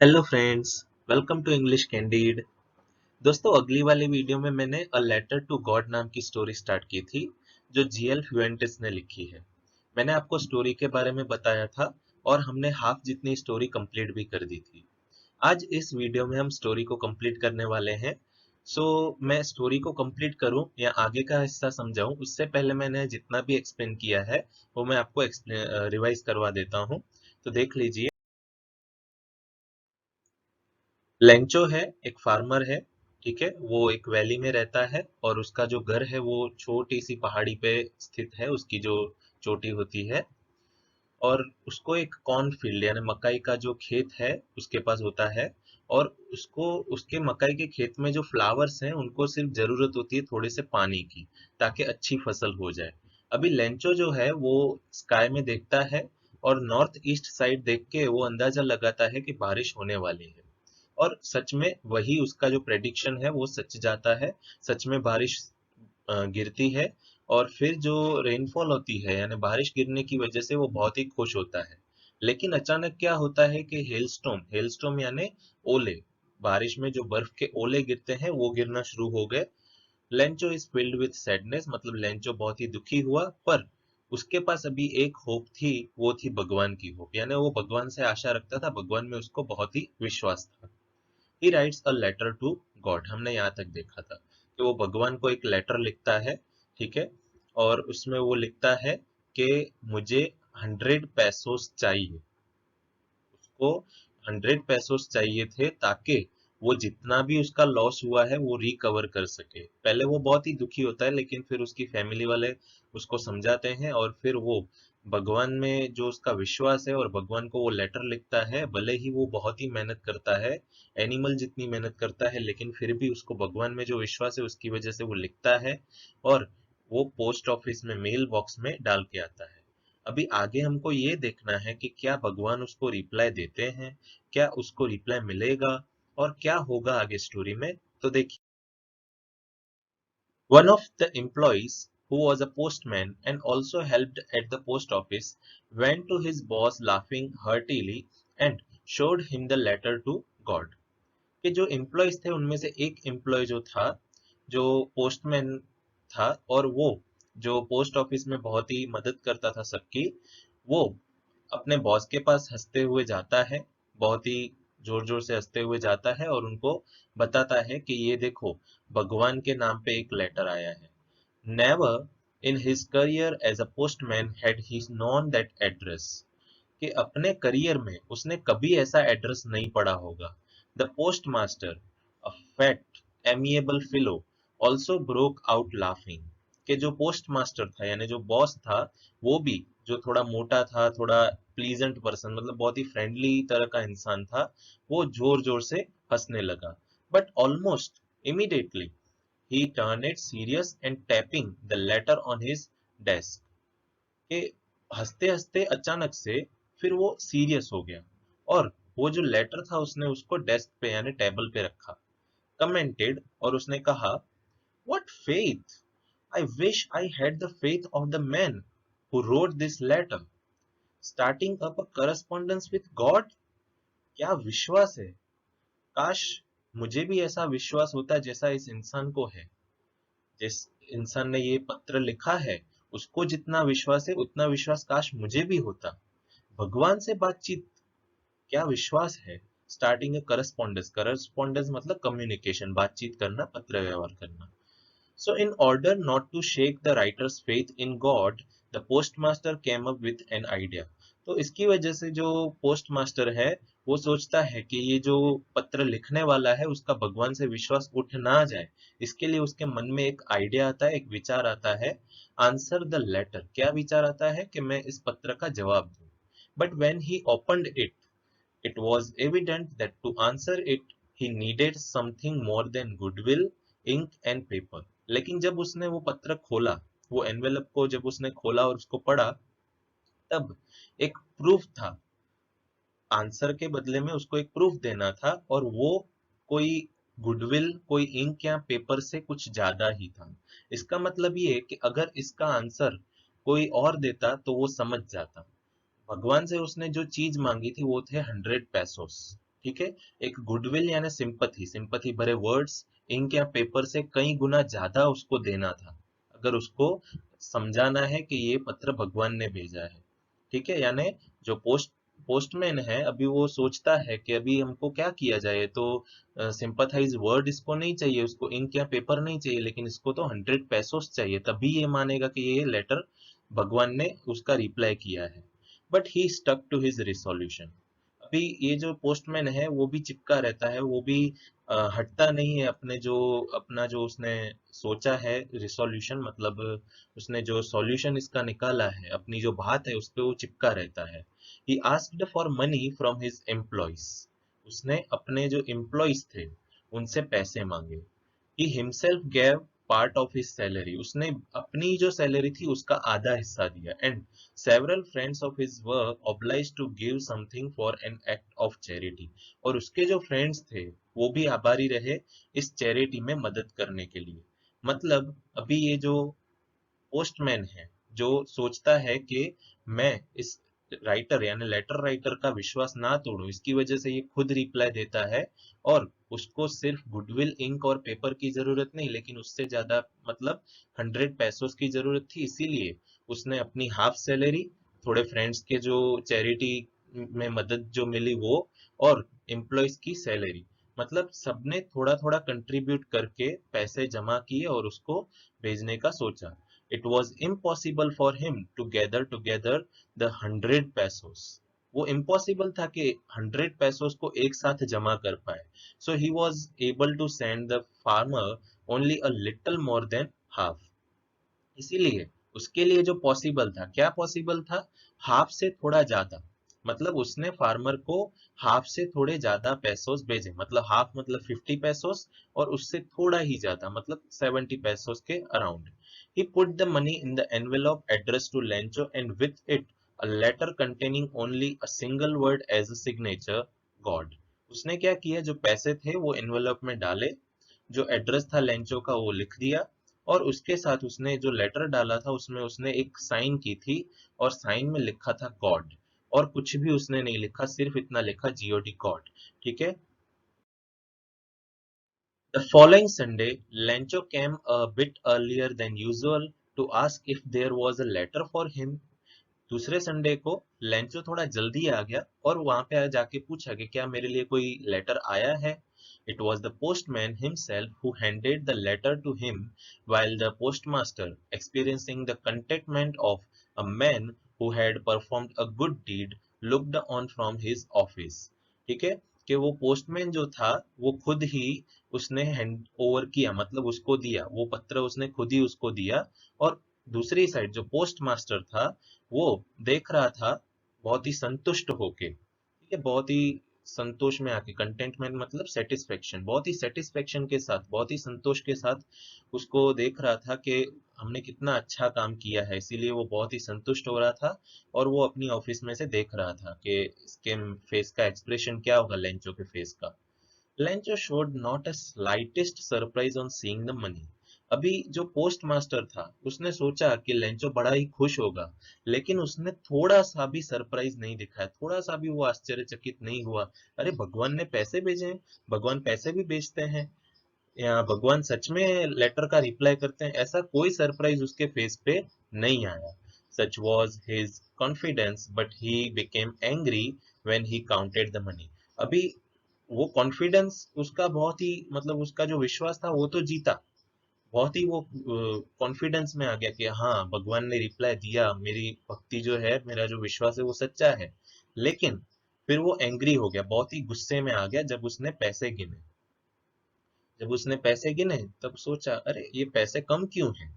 Hello friends, welcome to English Candid. दोस्तों, अगली वाली वीडियो में मैंने अ लेटर टू गॉड नाम की स्टोरी स्टार्ट की थी जो जीएल फ्यूएंटेस ने लिखी है। मैंने आपको स्टोरी के बारे में बताया था और हमने हाफ जितनी स्टोरी कंप्लीट भी कर दी थी। आज इस वीडियो में हम स्टोरी को कंप्लीट करने वाले हैं। मैं स्टोरी को कंप्लीट करूं या आगे का हिस्सा समझाऊं उससे पहले मैंने जितना भी एक्सप्लेन किया है वो मैं आपको रिवाइज करवा देता हूं। तो देख लीजिए। लेंचो है, एक फार्मर है। ठीक है, वो एक वैली में रहता है और उसका जो घर है वो छोटी सी पहाड़ी पे स्थित है, उसकी जो चोटी होती है। और उसको एक कॉर्न फील्ड यानी मकई का जो खेत है उसके पास होता है। और उसको उसके मकई के खेत में जो फ्लावर्स हैं उनको सिर्फ जरूरत होती है थोड़े से पानी की, ताकि अच्छी फसल हो जाए। अभी लेंचो जो है वो स्काई में देखता है और नॉर्थ ईस्ट साइड देख के वो अंदाजा लगाता है कि बारिश होने वाली है। और सच में वही उसका जो प्रेडिक्शन है वो सच जाता है। सच में बारिश गिरती है। और फिर जो रेनफॉल होती है यानी बारिश गिरने की वजह से वो बहुत ही खुश होता है। लेकिन अचानक क्या होता है कि हेलस्टॉर्म हेलस्टॉर्म यानी ओले, बारिश में जो बर्फ के ओले गिरते हैं वो गिरना शुरू हो गए। Lencho is filled with sadness, मतलब लेंचो बहुत ही दुखी हुआ। पर उसके पास अभी एक होप थी, वो थी भगवान की होप, यानी वो भगवान से आशा रखता था, भगवान में उसको बहुत ही विश्वास था। He writes a letter to God, हमने यहाँ तक देखा था कि वो भगवान को एक लेटर लिखता है। ठीक है, और उसमें वो लिखता है कि मुझे 100 पैसोस चाहिए। उसको 100 पैसोस चाहिए थे ताकि वो जितना भी उसका लॉस हुआ है वो रिकवर कर सके। पहले वो बहुत ही दुखी होता है लेकिन फिर उसकी फैमिली वाले उसको समझाते हैं और फिर वो भगवान में जो उसका विश्वास है और भगवान को वो लेटर लिखता है। भले ही वो बहुत ही मेहनत करता है, एनिमल जितनी मेहनत करता है, लेकिन फिर भी उसको भगवान में जो विश्वास है उसकी वजह से वो लिखता है। और वो पोस्ट ऑफिस में मेल बॉक्स में डाल के आता है। अभी आगे हमको ये देखना है कि क्या भगवान उसको रिप्लाई देते हैं, क्या उसको रिप्लाई मिलेगा और क्या होगा आगे स्टोरी में। तो देखिए, one of the employees, who was a postman and also helped at the post office, went to his boss laughing heartily and showed him the letter to God. कि जो एम्प्लॉयज थे उनमें से एक एम्प्लॉय जो था, जो पोस्टमैन था, और वो जो पोस्ट ऑफिस में बहुत ही मदद करता था सबकी, वो अपने बॉस के पास हंसते हुए जाता है। बहुत ही जोर जोर से हंसते हुए जाता है और उनको बताता है कि ये देखो, भगवान के नाम पे एक लेटर आया है। Never in his career as a postman had he known that address, कि अपने करियर में उसने कभी ऐसा एड्रेस नहीं पढ़ा होगा। The postmaster, a fat amiable fellow, also broke out laughing, कि जो पोस्ट मास्टर था यानी जो बॉस था, वो भी जो थोड़ा मोटा था, थोड़ा प्लीजेंट पर्सन, मतलब बहुत ही फ्रेंडली तरह का इंसान था, वो जोर जोर से हंसने लगा। But almost immediately he turned it serious and tapping the letter on his desk, कि हंसते हंसते अचानक से फिर वो सीरियस हो गया और वो जो लेटर था उसने उसको डेस्क पे यानी टेबल पे रखा। कमेंटेड, और उसने कहा, what faith, I wish I had the faith of the man who wrote this letter, starting up a correspondence with God. क्या विश्वास है, काश मुझे भी ऐसा विश्वास होता जैसा इस इंसान को है। जिस इंसान ने ये पत्र लिखा है उसको जितना विश्वास है उतना विश्वास काश मुझे भी होता। भगवान से बातचीत, क्या विश्वास है। स्टार्टिंग ए करस्पॉन्डेंस, करस्पॉन्डेंस मतलब कम्युनिकेशन, बातचीत करना, पत्र व्यवहार करना। So, in order not to shake the writer's faith in God, the postmaster came up with an idea. तो इसकी वजह से जो पोस्ट मास्टर है वो सोचता है कि ये जो पत्र लिखने वाला है उसका भगवान से विश्वास उठ ना जाए। इसके लिए उसके मन में एक आइडिया आता है, एक विचार आता है। आंसर द लेटर, क्या विचार आता है कि मैं इस पत्र का जवाब दूं। But when he opened it was evident that to answer it he needed something more than goodwill, ink and paper. लेकिन जब उसने वो पत्र खोला, वो एनवेलप को जब उसने खोला और उसको पढ़ा, तब एक प्रूफ था। आंसर के बदले में उसको एक प्रूफ देना था और वो कोई गुडविल, कोई इंक या पेपर से कुछ ज्यादा ही था। इसका मतलब ये कि अगर इसका आंसर कोई और देता तो वो समझ जाता। भगवान से उसने जो चीज मांगी थी वो थे 100 पैसोस। ठीक है। एक गुडविल यानी सिंपथी, सिंपथी भरे वर्ड्स इंक या पेपर से कई गुना ज्यादा उसको देना था, अगर उसको समझाना है कि ये पत्र भगवान ने भेजा है। ठीक है, यानी जो पोस्टमैन है अभी वो सोचता है कि अभी हमको क्या किया जाए, तो सिंपथाइज वर्ड इसको नहीं चाहिए, उसको इंक या पेपर नहीं चाहिए, लेकिन इसको तो 100 पेसोस चाहिए, तभी ये मानेगा कि ये लेटर भगवान ने उसका रिप्लाई किया है। But he stuck to his resolution. अभी ये जो पोस्टमैन है वो भी चिपका रहता है, वो भी हटता नहीं है अपना जो उसने सोचा है रिसोल्यूशन, मतलब उसने जो सॉल्यूशन इसका निकाला है, अपनी जो बात है उस पे वो चिपका रहता है। He asked for money from his employees. उसने अपने जो एम्प्लॉयज थे उनसे पैसे मांगे। he himself gave part of his salary। उसने अपनी जो सैलरी थी उसका आधा हिस्सा दिया। and several friends of his were obliged to give something for an act of charity। और उसके जो फ्रेंड्स थे वो भी आभारी रहे इस चैरिटी में मदद करने के लिए। मतलब अभी ये जो पोस्टमैन है जो सोचता है कि मैं इस राइटर यानी लेटर राइटर का विश्वास ना तोड़ूं, इसकी वजह से ये खुद रिप्लाई देता है। और उसको सिर्फ गुडविल इंक और पेपर की जरूरत नहीं, लेकिन उससे ज्यादा मतलब 100 पेसोस की जरूरत थी, इसीलिए उसने अपनी हाफ सैलरी, थोड़े फ्रेंड्स के जो चैरिटी में मदद जो मिली वो, और एम्प्लॉयज की सैलरी, मतलब सबने थोड़ा थोड़ा कंट्रीब्यूट करके पैसे जमा किए और उसको भेजने का सोचा। It was impossible for him to gather together the 100 pesos। वो इम्पॉसिबल था कि 100 पेसोस को एक साथ जमा कर पाए। So he was able to send the farmer only a little more than half। इसीलिए उसके लिए जो पॉसिबल था, क्या पॉसिबल था, हाफ से थोड़ा ज्यादा, मतलब उसने फार्मर को हाफ से थोड़े ज्यादा पेसोस भेजे, मतलब हाफ मतलब 50 पेसोस, और उससे थोड़ा ही ज्यादा मतलब 70 पेसोस के around. He put the money in the envelope address to Lencho and with it a letter containing only a single word as a signature, God. उसने क्या किया, जो पैसे थे वो एनवेलप में डाले, जो एड्रेस था लेंचो का वो लिख दिया, और उसके साथ उसने जो लेटर डाला था उसमें उसने एक साइन की थी, और साइन में लिखा था गॉड। और कुछ भी उसने नहीं लिखा, सिर्फ इतना लिखा जीओडी गॉड। ठीक है। The following Sunday Lencho came a bit earlier than usual to ask if there was a letter for him. दूसरे संडे को लेंचो थोड़ा जल्दी आ गया और वहां पे जाके पूछा कि क्या मेरे लिए कोई लेटर आया है। It was the postman himself who handed the letter to him, while the postmaster, experiencing the contentment of a man who had performed a good deed, looked on from his office। ठीक है, कि वो postman जो था वो खुद ही उसने hand over किया, मतलब उसको दिया, वो पत्र उसने खुद ही उसको दिया। और दूसरी साइड जो पोस्ट मास्टर था वो देख रहा था बहुत ही संतुष्ट होके, ठीक है, बहुत ही संतोष में आके, कंटेंटमेंट मतलब सेटिस्फेक्शन, बहुत ही सेटिस्फेक्शन के साथ, बहुत ही संतोष के साथ उसको देख रहा था कि हमने कितना अच्छा काम किया है, इसीलिए वो बहुत ही संतुष्ट हो रहा था। और वो अपनी ऑफिस में से देख रहा था कि इसके फेस का एक्सप्रेशन क्या होगा, लेंचो के फेस का। Lencho showed not a slightest surprise on seeing the money। अभी जो पोस्ट मास्टर था उसने सोचा कि लेंचो बड़ा ही खुश होगा, लेकिन उसने थोड़ा सा भी सरप्राइज नहीं दिखाया, थोड़ा सा भी वो आश्चर्यचकित नहीं हुआ। अरे भगवान ने पैसे भेजे हैं, भगवान पैसे भी भेजते हैं, या भगवान सच में लेटर का रिप्लाई करते हैं, ऐसा कोई सरप्राइज उसके फेस पे नहीं आया। सच was his confidence but he became angry when he counted the money. अभी वो कॉन्फिडेंस उसका बहुत ही, मतलब उसका जो विश्वास था वो तो जीता, बहुत ही वो कॉन्फिडेंस में आ गया कि हाँ भगवान ने रिप्लाई दिया, मेरी भक्ति जो है, मेरा जो विश्वास है वो सच्चा है। लेकिन फिर वो एंग्री हो गया, बहुत ही गुस्से में आ गया जब उसने पैसे गिने। जब उसने पैसे गिने तब सोचा, अरे ये पैसे कम क्यों हैं।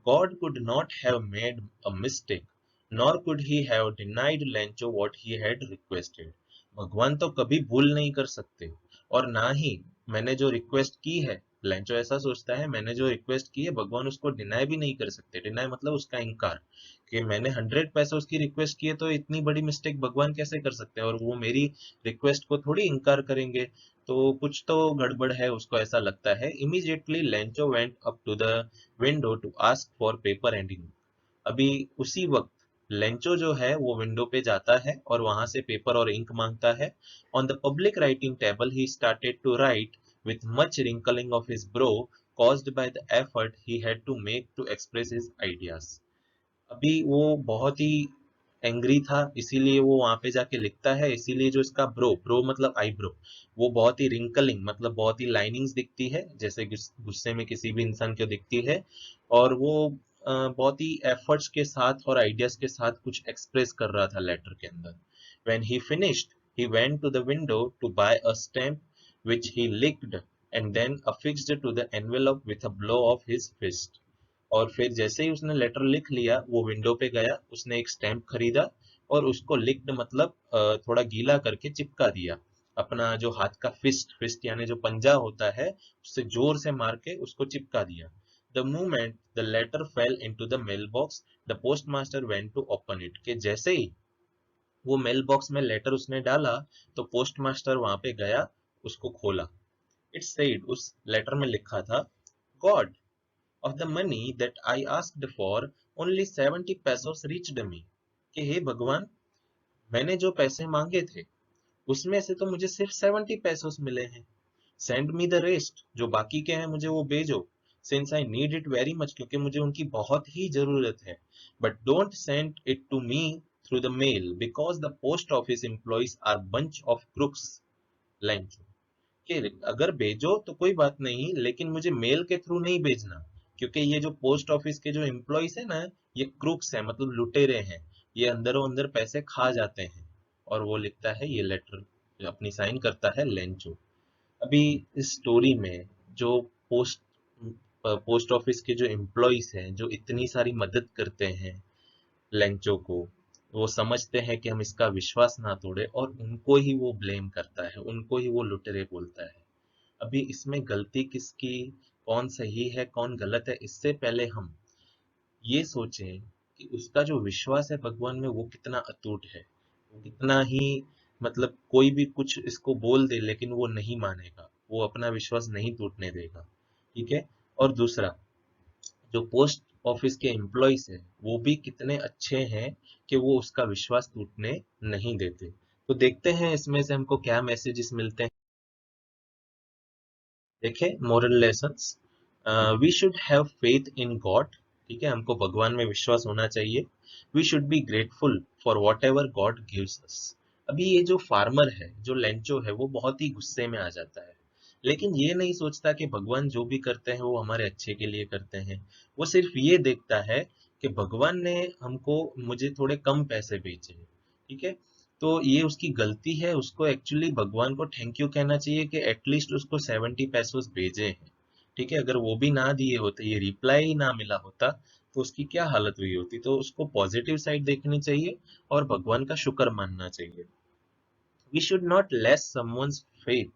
God could not have made a mistake, nor could he have denied Lencho what he had requested। भगवान तो कभी भूल नहीं कर सकते, और ना ही मैंने जो रिक्वेस्ट की है, लेंचो ऐसा सोचता है, मैंने जो रिक्वेस्ट की है भगवान उसको डिनाई भी नहीं कर सकते। डिनाई मतलब उसका इनकार, कि मैंने 100 पैसे उसकी रिक्वेस्ट की है तो इतनी बड़ी मिस्टेक भगवान कैसे कर सकते हैं, और वो मेरी रिक्वेस्ट को थोड़ी इनकार करेंगे। तो कुछ तो गड़बड़ है, उसको ऐसा लगता है। Immediately Lencho went up to the window to ask for paper and ink. अभी उसी वक्त लेंचो जो है वो विंडो पे जाता है और वहां से पेपर और इंक मांगता है। On the public writing table he started to write with much wrinkling of his brow caused by the effort he had to make to express his ideas। अभी वो बहुत ही एंग्री था, इसीलिए वो वहां पे जाके लिखता है। इसीलिए जो इसका ब्रो मतलब आईब्रो, वो बहुत ही रिंकलिंग मतलब बहुत ही लाइनिंग्स दिखती है, जैसे गुस्से में किसी भी इंसान को दिखती है। और वो बहुत ही एफर्ट्स के साथ और आइडियाज के साथ कुछ एक्सप्रेस कर रहा था लेटर के अंदर। When he finished he went to the window to buy a stamp which he licked and then affixed to the envelope with a blow of his fist। और फिर जैसे ही उसने लेटर लिख लिया, वो विंडो पे गया, उसने एक स्टैंप खरीदा और उसको लिक्ड मतलब थोड़ा गीला करके चिपका दिया। अपना जो हाथ का फिस्ट फिस्ट यानी जो पंजा होता है, उससे जोर से मार के उसको चिपका दिया। The moment the letter fell into the mailbox the postmaster went to open it. के जैसे ही वो मेल बॉक्स में लेटर उसने डाला, तो पोस्ट मास्टर वहां पे गया, उसको खोला। इट सेड, उस लेटर में लिखा था, God, of the money that I asked for, only 70 pesos reached me। कि हे भगवान, मैंने जो पैसे मांगे थे उसमें से तो मुझे सिर्फ 70 pesos मिले हैं। सेंड मी द रेस्ट, जो बाकी के हैं मुझे वो भेजो। Since I need it very much, क्योंकि मुझे उनकी बहुत ही जरूरत है। But don't send it to me through the mail because the post office employees are bunch of crooks. Line कि अगर भेजो तो कोई बात नहीं, लेकिन मुझे मेल के थ्रू नहीं भेजना, क्योंकि ये जो पोस्ट ऑफिस के जो एम्प्लॉइज है ना, ये क्रूक्स है मतलब लुटेरे हैं। ये अंदरों अंदर पैसे खा जाते हैं। और वो लिखता है ये लेटर, अपनी साइन करता है लेंचो। अभी इस स्टोरी में जो पोस्ट पोस्ट ऑफिस के जो एम्प्लॉइज हैं, जो इतनी सारी मदद करते हैं लेंचो को, वो समझते हैं कि हम इसका विश्वास ना तोड़े, और उनको ही वो ब्लेम करता है, उनको ही वो लुटेरे बोलता है। अभी इसमें गलती किसकी, कौन सही है कौन गलत है, इससे पहले हम ये सोचें कि उसका जो विश्वास है भगवान में वो कितना अटूट है। वो कितना ही मतलब कोई भी कुछ इसको बोल दे लेकिन वो नहीं मानेगा, वो अपना विश्वास नहीं टूटने देगा। ठीक है। और दूसरा, जो पोस्ट ऑफिस के एम्प्लॉइज है वो भी कितने अच्छे हैं कि वो उसका विश्वास टूटने नहीं देते। तो देखते हैं इसमें से हमको क्या मैसेजेस मिलते हैं। देखें, moral lessons, we should have faith in God. ठीक है, हमको भगवान में विश्वास होना चाहिए। We should be grateful for whatever God gives us. अभी ये जो फार्मर है, जो लेंचो है, वो बहुत ही गुस्से में आ जाता है, लेकिन ये नहीं सोचता कि भगवान जो भी करते हैं वो हमारे अच्छे के लिए करते हैं। वो सिर्फ ये देखता है कि भगवान ने हमको मुझे थोड़े कम पैसे भेजे। ठीक है। तो ये उसकी गलती है, उसको एक्चुअली भगवान को थैंक यू कहना चाहिए कि एटलीस्ट उसको 70 पैसोस भेजे हैं। ठीक है, अगर वो भी ना दिए होते, ये रिप्लाई ही ना मिला होता, तो उसकी क्या हालत हुई होती। तो उसको पॉजिटिव साइड देखनी चाहिए और भगवान का शुक्र मानना चाहिए। We should not let's someone's faith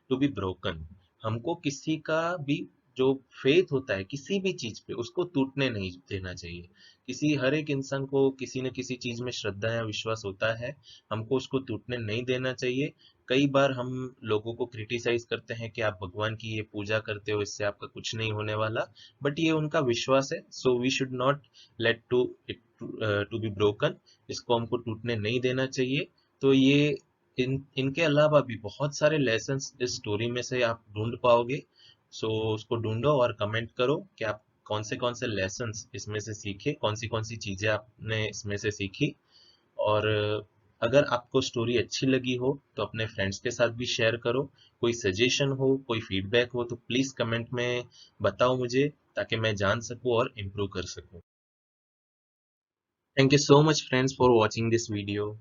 to be broken. हमको किसी का भी जो फेथ होता है किसी भी चीज पे, उसको टूटने नहीं देना चाहिए। किसी हर एक इंसान को किसी न किसी चीज में श्रद्धा या विश्वास होता है, हमको उसको टूटने नहीं देना चाहिए। कई बार हम लोगों को क्रिटिसाइज करते हैं कि आप भगवान की ये पूजा करते हो, इससे आपका कुछ नहीं होने वाला, बट ये उनका विश्वास है। So we should not let to it to be broken. इसको हमको टूटने नहीं देना चाहिए। तो ये इनके अलावा भी बहुत सारे लेसन्स इस स्टोरी में से आप ढूंढ पाओगे। सो उसको ढूंढो और कमेंट करो कि आप कौन से लेसन्स इसमें से सीखे, कौन सी चीजें आपने इसमें से सीखी। और अगर आपको स्टोरी अच्छी लगी हो तो अपने फ्रेंड्स के साथ भी शेयर करो। कोई सजेशन हो, कोई फीडबैक हो, तो प्लीज कमेंट में बताओ मुझे, ताकि मैं जान सकूं और इम्प्रूव कर सकूं। Thank you so much friends for watching this video.